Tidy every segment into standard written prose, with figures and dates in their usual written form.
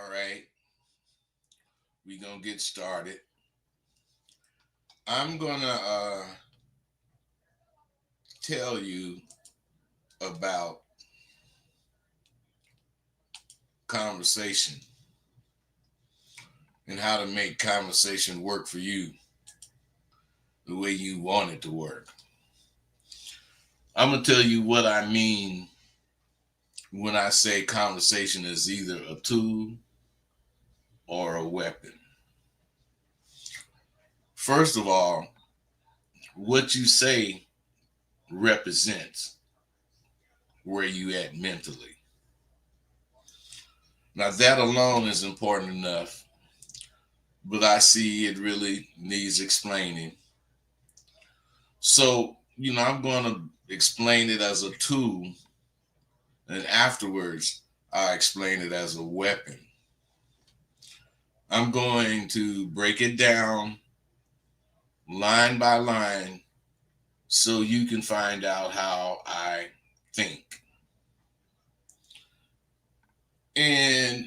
All right, we gonna get started. I'm gonna tell you about conversation and how to make conversation work for you the way you want it to work. I'm gonna tell you what I mean when I say conversation is either a tool or a weapon. First of all, what you say represents where you at mentally. Now that alone is important enough, but I see it really needs explaining. So, I'm going to explain it as a tool, and afterwards, I explain it as a weapon. I'm going to break it down line by line so you can find out how I think. And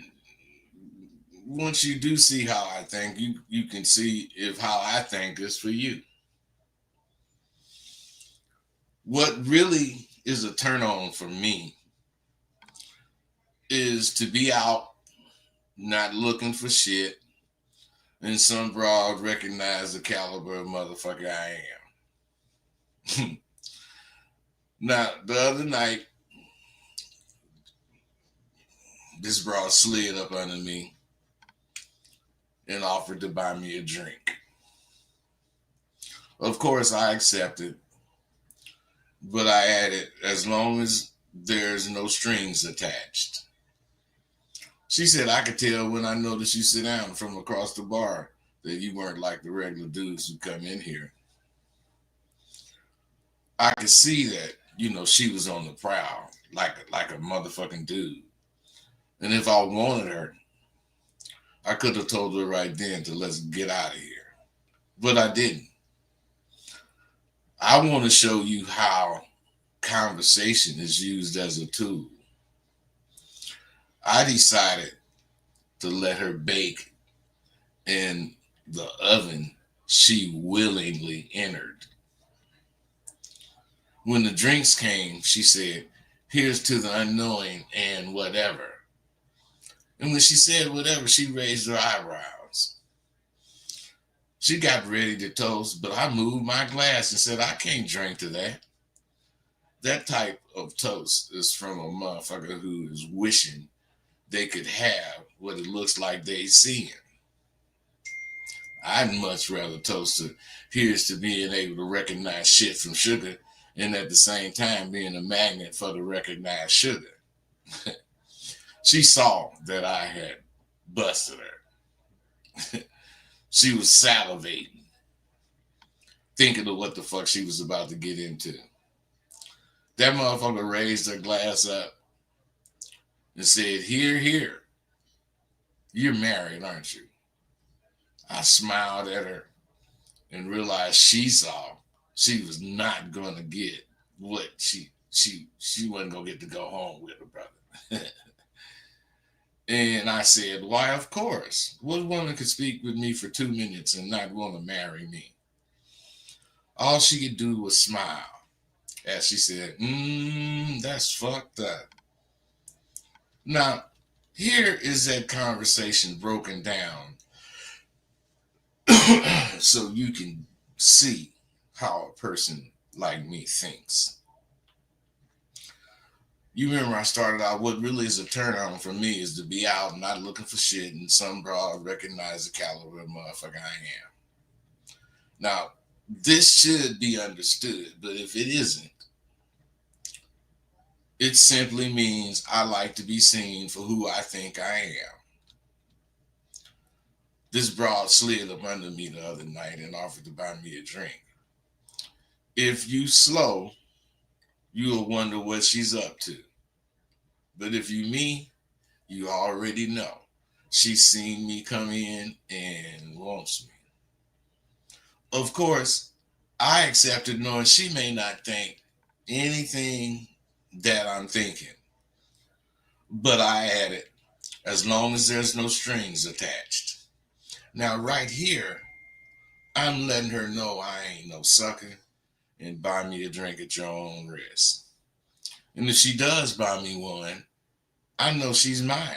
once you do see how I think, you can see if how I think is for you. What really is a turn on for me is to be out, not looking for shit, and some broad recognize the caliber of motherfucker I am. Now, the other night, this broad slid up under me and offered to buy me a drink. Of course, I accepted, but I added, as long as there's no strings attached. She said, I could tell when I noticed you sit down from across the bar that you weren't like the regular dudes who come in here. I could see that, she was on the prowl, like a motherfucking dude. And if I wanted her, I could have told her right then to let's get out of here. But I didn't. I want to show you how conversation is used as a tool. I decided to let her bake in the oven she willingly entered. When the drinks came, she said, here's to the unknowing and whatever. And when she said whatever, she raised her eyebrows. She got ready to toast, but I moved my glass and said, I can't drink to that. That type of toast is from a motherfucker who is wishing they could have what it looks like they seeing. I'd much rather toast to here's to being able to recognize shit from sugar and at the same time being a magnet for the recognized sugar. She saw that I had busted her. She was salivating, thinking of what the fuck she was about to get into. That motherfucker raised her glass up and said, here, here. You're married, aren't you? I smiled at her and realized she saw she was not gonna get what she wasn't gonna get to go home with her brother. And I said, why, of course. What woman could speak with me for 2 minutes and not want to marry me? All she could do was smile as she said, that's fucked up. Now, here is that conversation broken down so you can see how a person like me thinks. You remember I started out, what really is a turn on for me is to be out not looking for shit and some broad recognize the caliber of motherfucker I am. Now, this should be understood, but if it isn't, it simply means I like to be seen for who I think I am. This broad slid up under me the other night and offered to buy me a drink. If you slow, you'll wonder what she's up to. But if you me, you already know. She's seen me come in and wants me. Of course, I accepted knowing she may not think anything that I'm thinking. But I added, as long as there's no strings attached. Now, right here, I'm letting her know I ain't no sucker and buy me a drink at your own risk. And if she does buy me one, I know she's mine.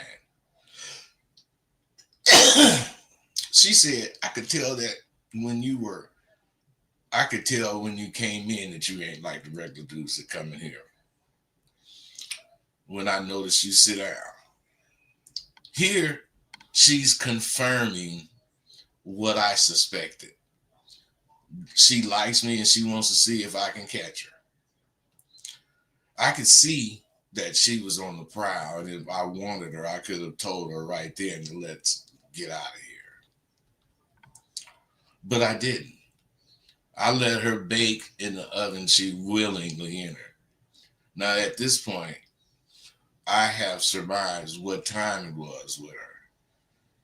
She said, I could tell when you came in that you ain't like the regular dudes that come in here. When I noticed you sit down. Here, she's confirming what I suspected. She likes me and she wants to see if I can catch her. I could see that she was on the prowl, and if I wanted her, I could have told her right then to let's get out of here. But I didn't. I let her bake in the oven she willingly entered. Now, at this point, I have surmised what time it was with her.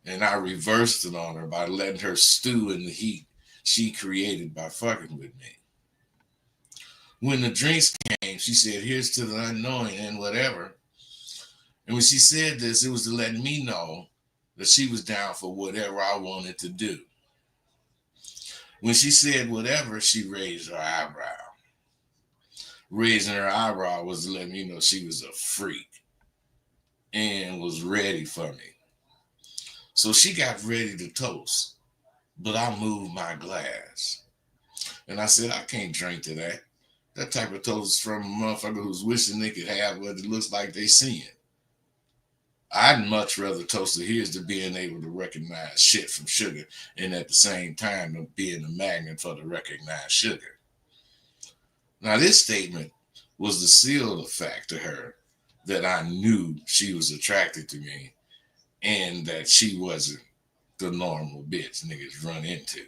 And I reversed it on her by letting her stew in the heat she created by fucking with me. When the drinks came, she said, here's to the unknowing and whatever. And when she said this, it was to let me know that she was down for whatever I wanted to do. When she said whatever, she raised her eyebrow. Raising her eyebrow was to let me know she was a freak and was ready for me. So she got ready to toast, but I moved my glass. And I said, I can't drink to that. That type of toast is from a motherfucker who's wishing they could have what it looks like they seeing. I'd much rather toast to here's to being able to recognize shit from sugar and at the same time being a magnet for the recognized sugar. Now, this statement was the seal of fact to her that I knew she was attracted to me and that she wasn't the normal bitch niggas run into.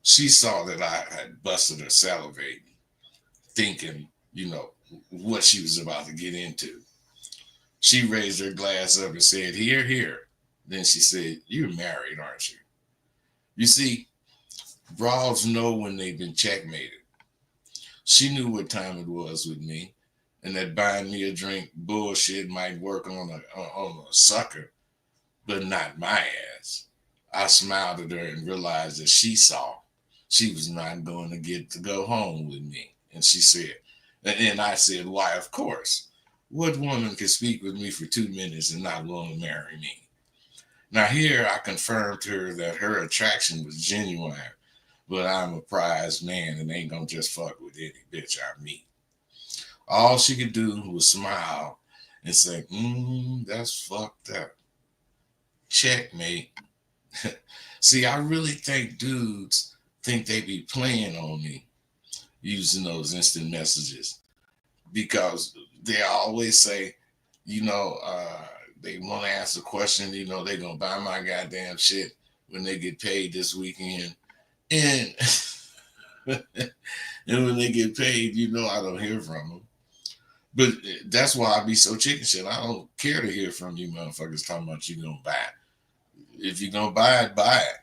She saw that I had busted her salivating, thinking, what she was about to get into. She raised her glass up and said, here, here. Then she said, you're married, aren't you? You see, broads know when they've been checkmated. She knew what time it was with me, and that buying me a drink bullshit might work on a sucker, but not my ass. I smiled at her and realized that she saw she was not going to get to go home with me. And she said, and I said, why, of course. What woman could speak with me for 2 minutes and not want to marry me? Now here I confirmed to her that her attraction was genuine, but I'm a prized man and ain't gonna just fuck with any bitch I meet. All she could do was smile and say, that's fucked up. Checkmate. See, I really think dudes think they be playing on me using those instant messages because they always say, they want to ask a question, they going to buy my goddamn shit when they get paid this weekend. And, and when they get paid, I don't hear from them. But that's why I be so chicken shit. I don't care to hear from you motherfuckers talking about you going to buy it. If you're going to buy it, buy it.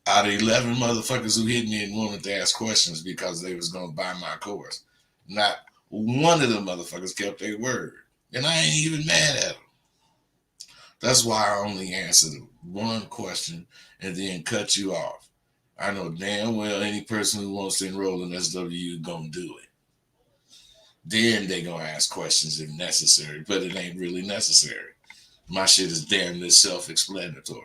Out of 11 motherfuckers who hit me and wanted to ask questions because they was going to buy my course, not one of the motherfuckers kept their word. And I ain't even mad at them. That's why I only answered one question and then cut you off. I know damn well any person who wants to enroll in SWU going to do it. Then they going to ask questions if necessary, but it ain't really necessary. My shit is damn near self-explanatory.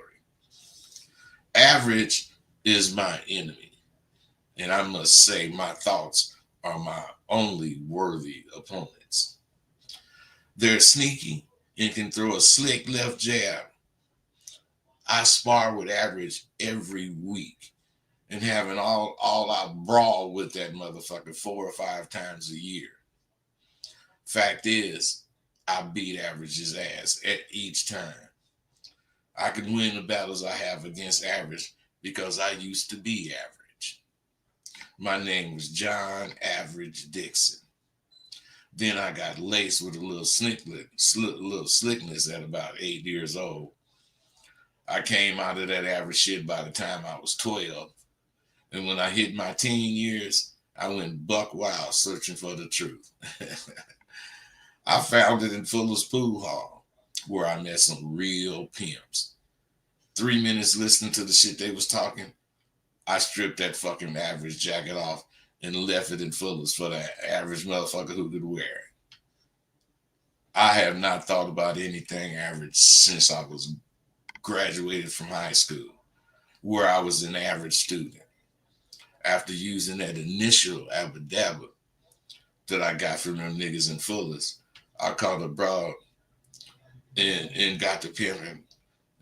Average is my enemy. And I must say my thoughts are my only worthy opponents. They're sneaky and can throw a slick left jab. I spar with Average every week and have an all-out brawl with that motherfucker 4 or 5 times a year. Fact is, I beat Average's ass at each time. I can win the battles I have against Average because I used to be Average. My name was John Average Dixon. Then I got laced with a little slickness at about 8 years old. I came out of that average shit by the time I was 12. And when I hit my teen years, I went buck wild searching for the truth. I found it in Fuller's Pool Hall. where I met some real pimps. 3 minutes listening to the shit they was talking, I stripped that fucking average jacket off and left it in fullest for the average motherfucker who could wear it. I have not thought about anything average since I was graduated from high school, where I was an average student. After using that initial abadabba that I got from them niggas in fullest, I caught a broad and got to pimping,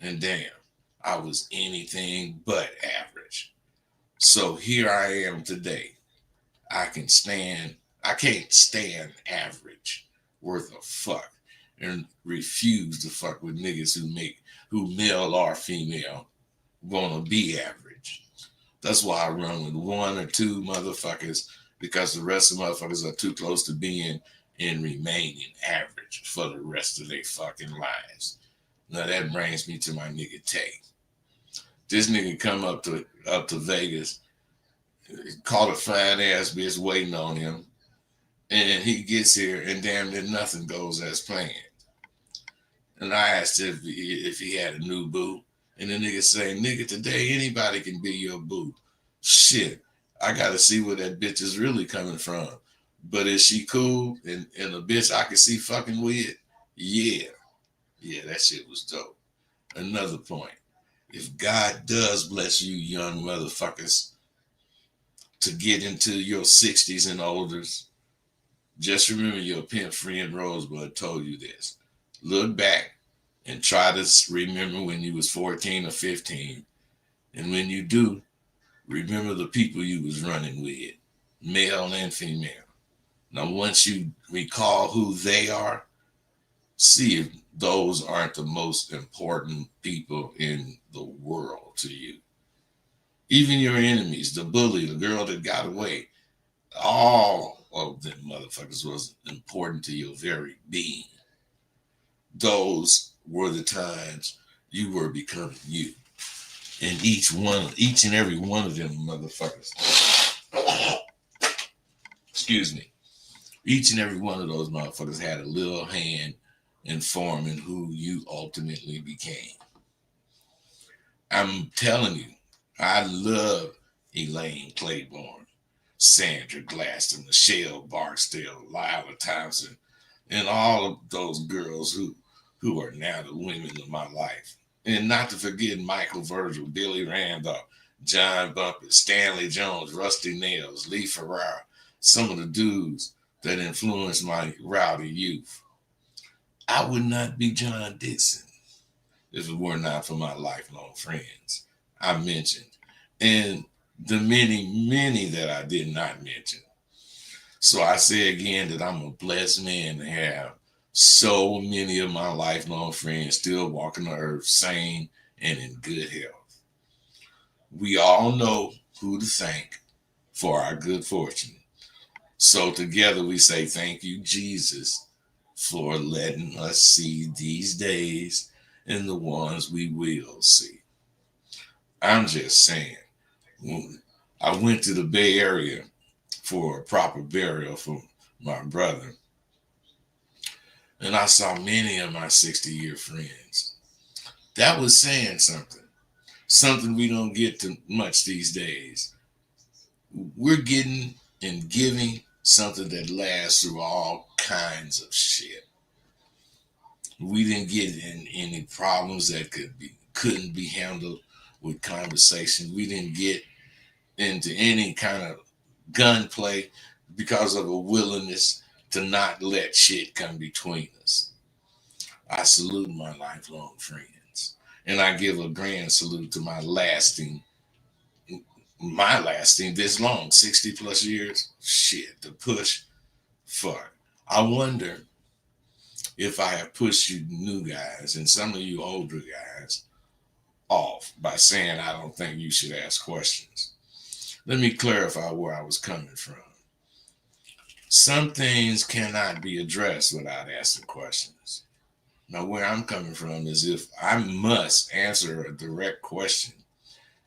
and damn, I was anything but average. So here I am today. I can't stand average worth a fuck and refuse to fuck with niggas who male or female wanna be average. That's why I run with one or two motherfuckers, because the rest of the motherfuckers are too close to being and remaining average for the rest of their fucking lives. Now that brings me to my nigga Tay. This nigga come up to Vegas, caught a fine ass bitch waiting on him, and he gets here and damn near nothing goes as planned. And I asked if he had a new boo, and the nigga say, "Nigga, today anybody can be your boo." Shit, I gotta see where that bitch is really coming from. But is she cool and a bitch I can see fucking with? Yeah, that shit was dope. Another point: if God does bless you, young motherfuckers, to get into your 60s and olders, just remember your pimp friend Rosebud told you this. Look back and try to remember when you was 14 or 15. And when you do, remember the people you was running with, male and female. Now, once you recall who they are, see if those aren't the most important people in the world to you. Even your enemies, the bully, the girl that got away, all of them motherfuckers was important to your very being. Those were the times you were becoming you. And each and every one of them motherfuckers, excuse me, each and every one of those motherfuckers had a little hand in forming who you ultimately became. I'm telling you, I love Elaine Claiborne, Sandra Glaston, Michelle Barksdale, Lila Thompson, and all of those girls who are now the women of my life. And not to forget Michael Virgil, Billy Randolph, John Bumpet, Stanley Jones, Rusty Nails, Lee Ferrara, some of the dudes that influenced my rowdy youth. I would not be John Dixon if it were not for my lifelong friends I mentioned, and the many, many that I did not mention. So I say again that I'm a blessed man to have so many of my lifelong friends still walking the earth sane and in good health. We all know who to thank for our good fortune. So together we say thank you, Jesus, for letting us see these days and the ones we will see. I'm just saying, I went to the Bay Area for a proper burial for my brother, and I saw many of my 60-year friends. That was saying something we don't get to much these days. We're getting and giving something that lasts through all kinds of shit. We didn't get in any problems that couldn't be handled with conversation. We didn't get into any kind of gunplay because of a willingness to not let shit come between us. I salute my lifelong friends, and I give a grand salute to my lasting this long, 60 plus years. Shit, the push, fuck. I wonder if I have pushed you new guys and some of you older guys off by saying I don't think you should ask questions. Let me clarify where I was coming from. Some things cannot be addressed without asking questions. Now, where I'm coming from is if I must answer a direct question,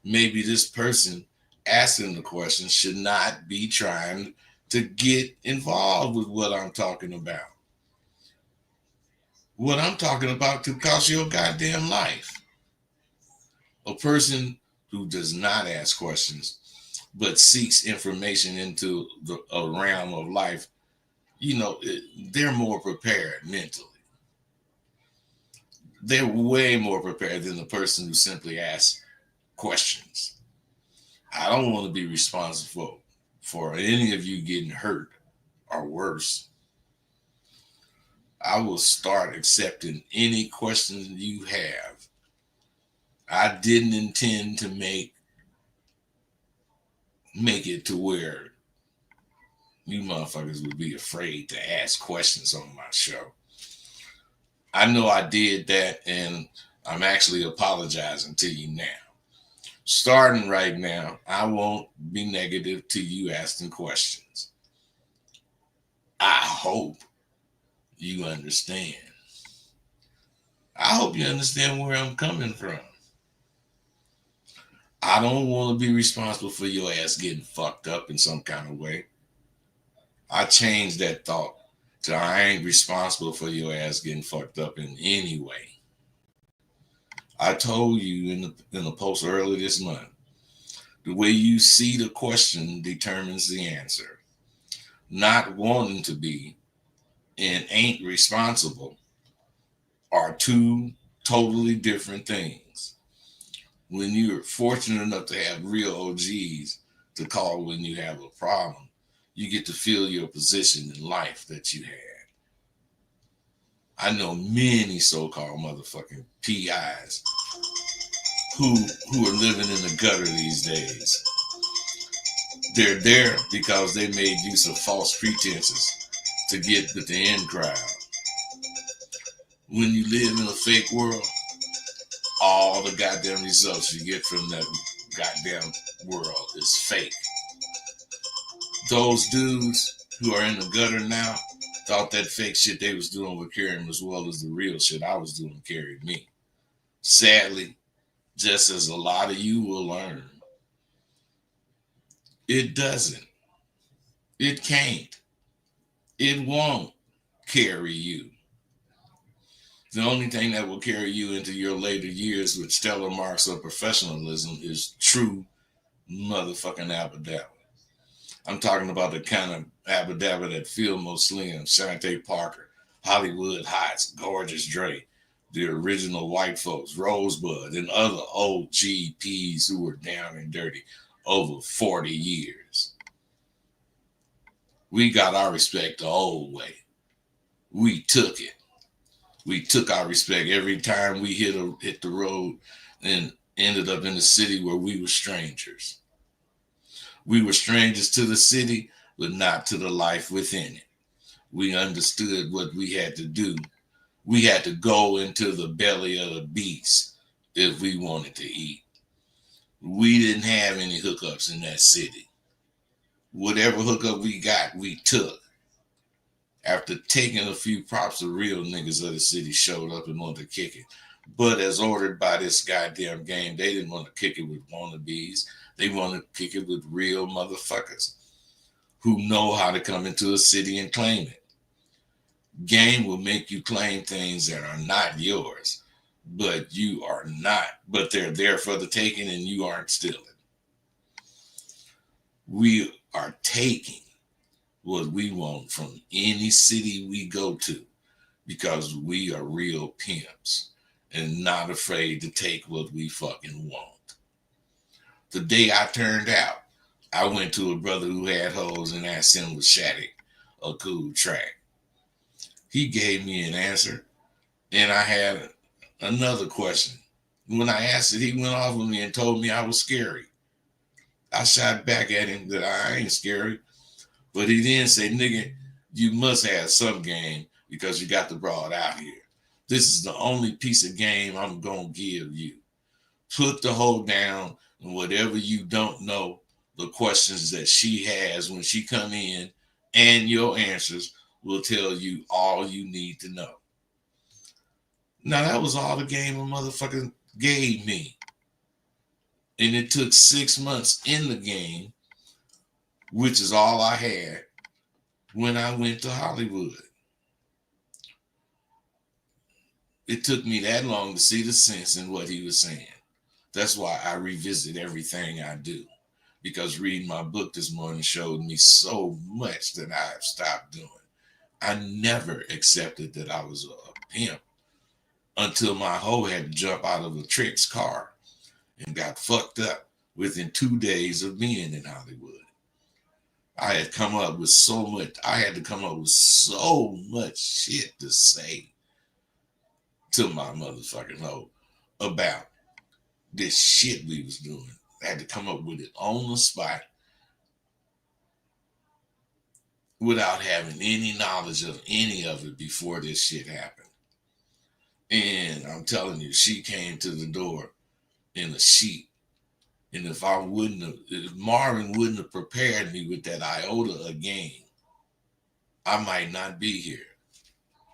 maybe this person asking the question should not be trying to get involved with what I'm talking about. What I'm talking about could cost your goddamn life. A person who does not ask questions but seeks information into a realm of life, they're more prepared mentally. They're way more prepared than the person who simply asks questions. I don't want to be responsible for any of you getting hurt or worse. I will start accepting any questions you have. I didn't intend to make it to where you motherfuckers would be afraid to ask questions on my show. I know I did that, and I'm actually apologizing to you now. Starting right now, I won't be negative to you asking questions. I hope you understand. I hope you understand where I'm coming from. I don't want to be responsible for your ass getting fucked up in some kind of way. I changed that thought to I ain't responsible for your ass getting fucked up in any way. I told you in the post earlier this month, the way you see the question determines the answer. Not wanting to be and ain't responsible are two totally different things. When you're fortunate enough to have real OGs to call when you have a problem, you get to feel your position in life that you had. I know many so-called motherfucking PIs who are living in the gutter these days. They're there because they made use of false pretenses to get with the in crowd. When you live in a fake world, all the goddamn results you get from that goddamn world is fake. Those dudes who are in the gutter now thought that fake shit they was doing would carry them as well as the real shit I was doing carried me. Sadly, just as a lot of you will learn, it doesn't. It can't. It won't carry you. The only thing that will carry you into your later years with stellar marks of professionalism is true motherfucking abadabba. I'm talking about the kind of abadabba that Fillmore Slim, Shantae Parker, Hollywood Heights, Gorgeous Dre, the original white folks, Rosebud, and other old GPs who were down and dirty over 40 years. We got our respect the old way. We took it. We took our respect every time we hit the road and ended up in a city where we were strangers. We were strangers to the city, but not to the life within it. We understood what we had to do. We had to go into the belly of the beast if we wanted to eat. We didn't have any hookups in that city. Whatever hookup we got, we took. After taking a few props, the real niggas of the city showed up and wanted to kick it. But as ordered by this goddamn game, they didn't want to kick it with wannabes. They wanted to kick it with real motherfuckers who know how to come into a city and claim it. Game will make you claim things that are not yours, but you are not, but they're there for the taking and you aren't stealing. We are taking what we want from any city we go to because we are real pimps and not afraid to take what we fucking want. The day I turned out, I went to a brother who had hoes and asked him was Shattuck a cool track. He gave me an answer, and I had another question. When I asked it, he went off with me and told me I was scary. I shot back at him that I ain't scary, but he then said, nigga, you must have some game because you got the broad out here. This is the only piece of game I'm going to give you. Put the hoe down and whatever you don't know, the questions that she has when she come in and your answers will tell you all you need to know. Now, that was all the game a motherfucker gave me. And it took 6 months in the game, which is all I had when I went to Hollywood. it took me that long to see the sense in what he was saying. That's why I revisit everything I do. Because reading my book this morning showed me so much that I've stopped doing. I never accepted that I was a pimp until my hoe had to jump out of a Trix car and got fucked up within 2 days of being in Hollywood. I had come up with so much, I had to come up with so much shit to say to my motherfucking hoe about this shit we was doing. I had to come up with it on the spot without having any knowledge of any of it before this shit happened. And I'm telling you, she came to the door in a sheet. And if Marvin wouldn't have prepared me with that iota of game, I might not be here.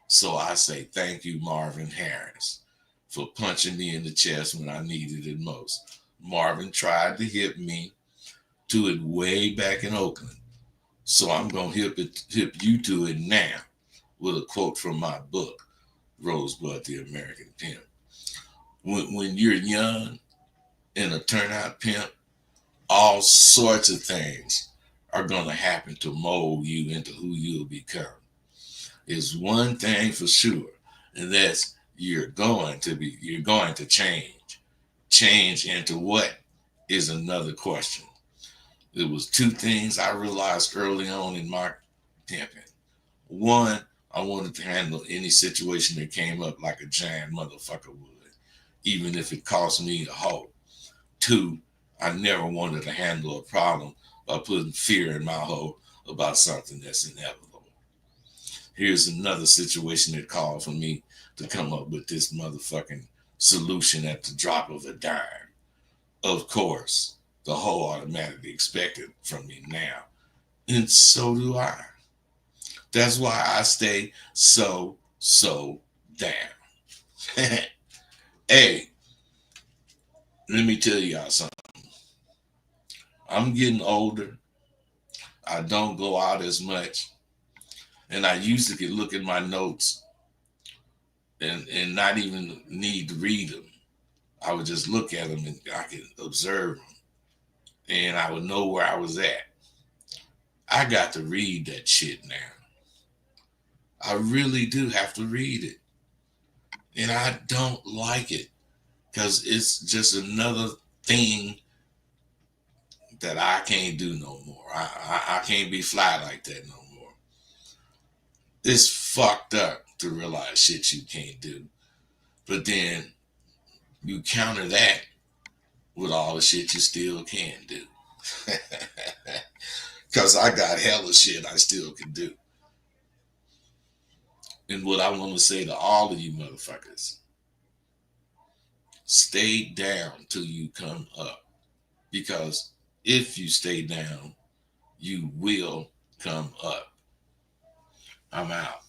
So I say thank you, Marvin Harris, for punching me in the chest when I needed it most. Marvin tried to hip me to it way back in Oakland. So I'm going to hip you to it now with a quote from my book, Rosebud the American Pimp. When you're young and a turnout pimp, all sorts of things are going to happen to mold you into who you'll become. Is one thing for sure, and that's you're going to change. Change into what is another question. There was two things I realized early on in my pimping. One, I wanted to handle any situation that came up like a giant motherfucker would, even if it cost me a hoe. Two, I never wanted to handle a problem by putting fear in my hoe about something that's inevitable. Here's another situation that called for me to come up with this motherfucking solution at the drop of a dime. Of course, the hoe automatically expected from me now. And so do I. That's why I stay so down. Hey, let me tell y'all something. I'm getting older. I don't go out as much. And I used to look at my notes and not even need to read them. I would just look at them and I could observe them. And I would know where I was at. I got to read that shit now. I really do have to read it. And I don't like it because it's just another thing that I can't do no more. I can't be fly like that no more. It's fucked up to realize shit you can't do. But then you counter that with all the shit you still can do. Because I got hella shit I still can do. And what I want to say to all of you motherfuckers, stay down till you come up. Because if you stay down, you will come up. I'm out.